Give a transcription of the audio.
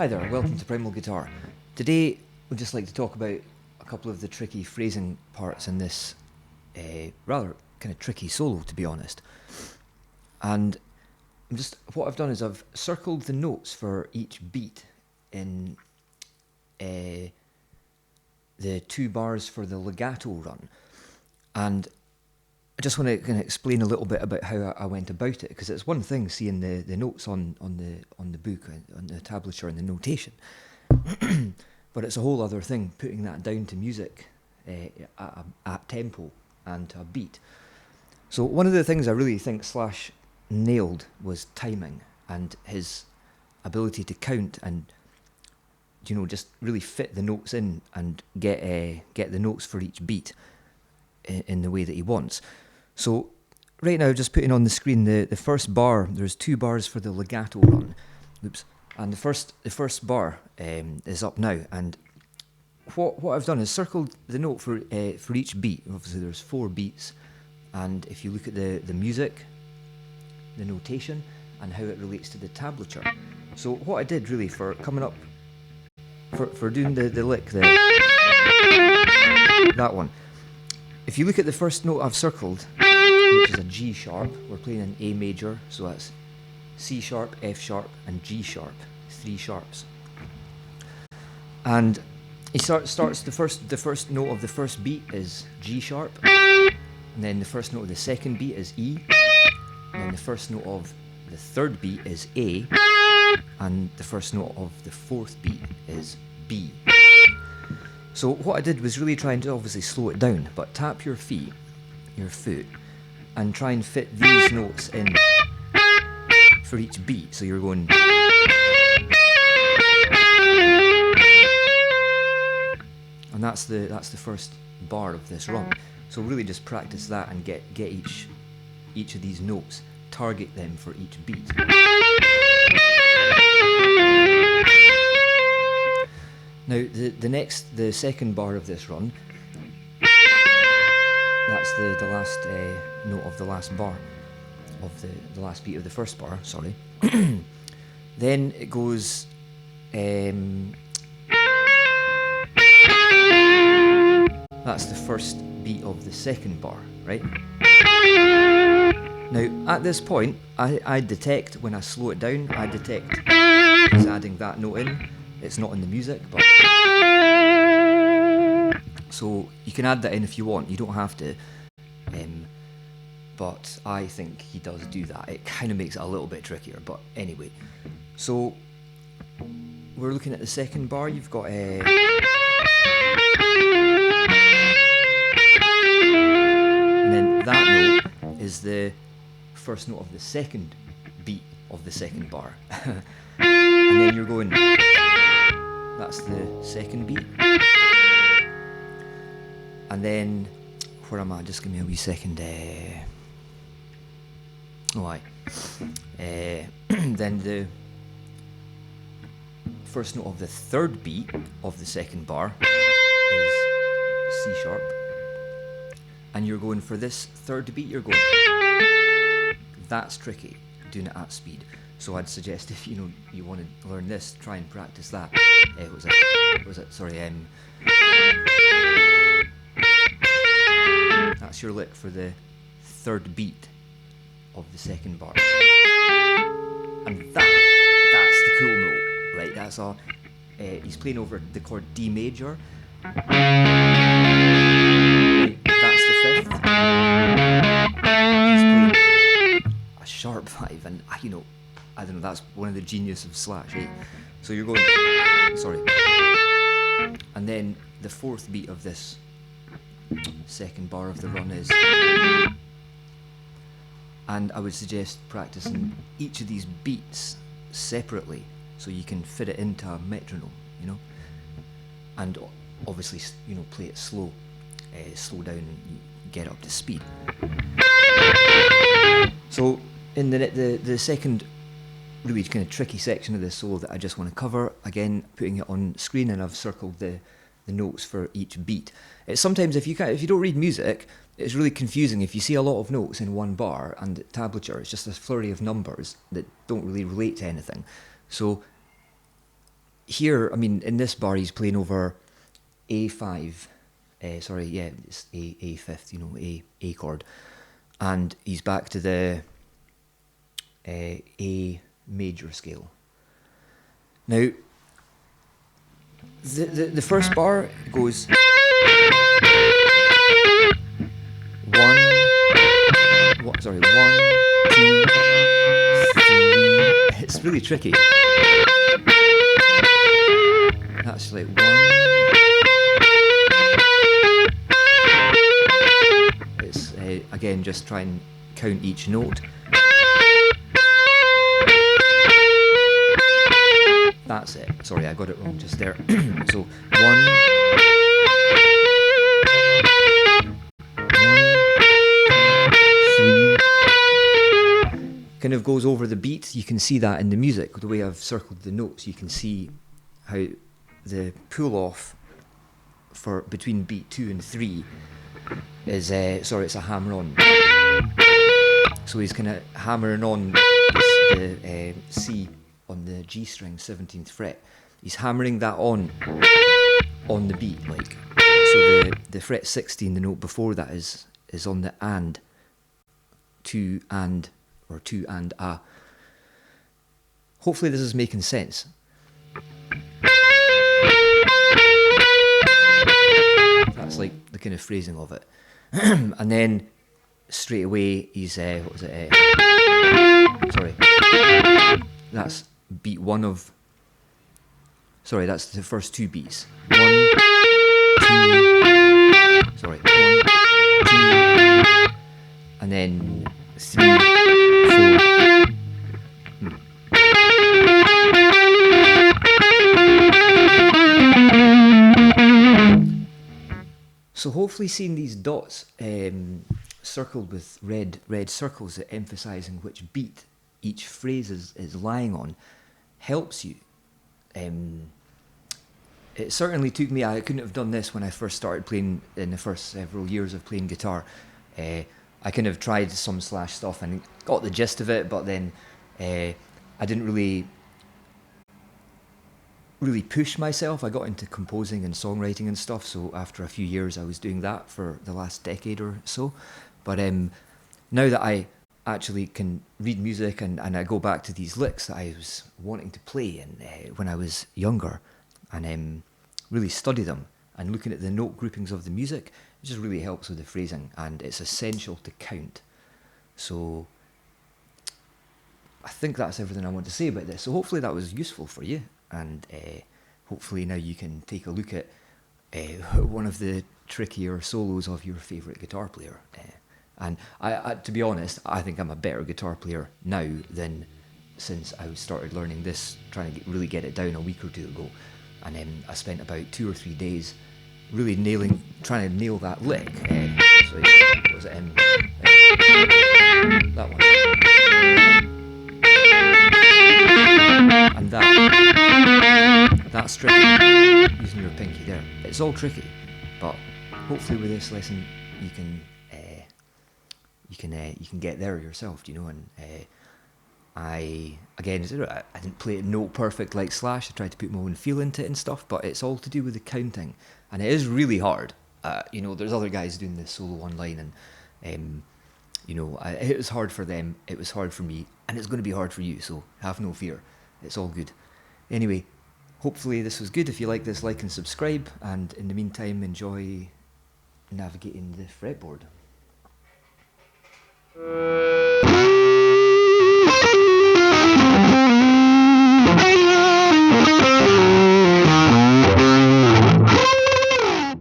Hi there, welcome to Primal Guitar. Today we'd just like to talk about a couple of the tricky phrasing parts in this rather kind of tricky solo, to be honest. And what I've done is I've circled the notes for each beat in the 2 bars for the legato run. And I just want to kind of explain a little bit about how I went about it, because it's one thing seeing the notes on the book, on the tablature and the notation, but it's a whole other thing putting that down to music at tempo and to a beat. So one of the things I really think Slash nailed was timing and his ability to count and just really fit the notes in and get the notes for each beat in the way that he wants. So right now, just putting on the screen the first bar. There's 2 bars for the legato run. Oops. And the first bar is up now. And what I've done is circled the note for each beat. Obviously, there's 4 beats. And if you look at the music, the notation, and how it relates to the tablature. So what I did really for coming up, for doing the lick, that one. If you look at the first note I've circled, which is a G sharp, we're playing an A major, so that's C sharp, F sharp, and G sharp, 3 sharps. And he starts the first note of the first beat is G sharp, and then the first note of the second beat is E, and then the first note of the third beat is A, and the first note of the fourth beat is B. So what I did was really trying to obviously slow it down, but tap your foot, and try and fit these notes in for each beat. So you're going, and that's the first bar of this run. So really just practice that and get each of these notes, target them for each beat. Now the second bar of this run, that's the last note of the last bar of the last beat of the first bar, sorry. Then it goes that's the first beat of the second bar, right? Now at this point I detect, when I slow it down, I detect he's adding that note in. It's not in the music, but so you can add that in if you want. You don't have to, but I think he does do that. It kind of makes it a little bit trickier, but anyway. So we're looking at the second bar. You've got and then that note is the first note of the second beat of the second bar, and then you're going. That's the second beat. And then, where am I? Just give me a wee second. Then the first note of the third beat of the second bar is C sharp. And you're going for this third beat, you're going. That's tricky, doing it at speed. So I'd suggest if you want to learn this, try and practice that. That's your lick for the third beat of the second bar. And that's the cool note, right? That's all. He's playing over the chord D major. Right, that's the fifth. He's playing a sharp 5, and I don't know, that's one of the genius of Slash, eh? So you're going, sorry. And then the fourth beat of this second bar of the run is, and I would suggest practicing each of these beats separately so you can fit it into a metronome, and obviously, play it slow down and get up to speed. So in the second really kind of tricky section of this solo that I just want to cover, again putting it on screen, and I've circled the notes for each beat. It's sometimes if you don't read music, it's really confusing if you see a lot of notes in one bar and tablature. It's just a flurry of numbers that don't really relate to anything. So here, I mean, in this bar, he's playing over A5. Sorry, yeah, it's A fifth, you know, A chord, and he's back to the A major scale. Now, the first bar goes 1, 1, 2, 3. It's really tricky. That's like 1. It's again, just try and count each note. That's it. Sorry, I got it wrong just there. So 1, 3. Kind of goes over the beat. You can see that in the music, the way I've circled the notes. You can see how the pull off for between beat 2 and 3 is it's a hammer on. So he's kind of hammering on the C on the G string, 17th fret. He's hammering that on the beat, like. So the fret 16, the note before that is on the and, 2 and, or 2 and a. Hopefully this is making sense. That's like the kind of phrasing of it. And then straight away he's what was it? Sorry, that's beat 1 of. Sorry, that's the first 2 beats. 1, 2. Sorry, 1, 2, and then 3, 4. So hopefully seeing these dots circled with red circles that emphasising which beat each phrase is lying on helps you. It certainly took me, I couldn't have done this when I first started playing in the first several years of playing guitar. I kind of tried some Slash stuff and got the gist of it, but then I didn't really push myself. I got into composing and songwriting and stuff, so after a few years I was doing that for the last decade or so. But now that I actually can read music and I go back to these licks that I was wanting to play when I was younger, and really study them and looking at the note groupings of the music, it just really helps with the phrasing, and it's essential to count. So I think that's everything I want to say about this. So hopefully that was useful for you, and hopefully now you can take a look at one of the trickier solos of your favourite guitar player. And I, to be honest, I think I'm a better guitar player now than since I started learning this, trying to really get it down a week or two ago. And I spent about 2 or 3 days really trying to nail that lick. So what was it? That one. And that's tricky, using your pinky there. It's all tricky, but hopefully with this lesson you can get there yourself, you know. And I didn't play it note perfect like Slash. I tried to put my own feel into it and stuff, but it's all to do with the counting, and it is really hard. You know, there's other guys doing this solo online, and you know, it was hard for them, it was hard for me, and it's going to be hard for you, so have no fear. It's all good. Anyway, hopefully this was good. If you like this, like and subscribe, and in the meantime, enjoy navigating the fretboard.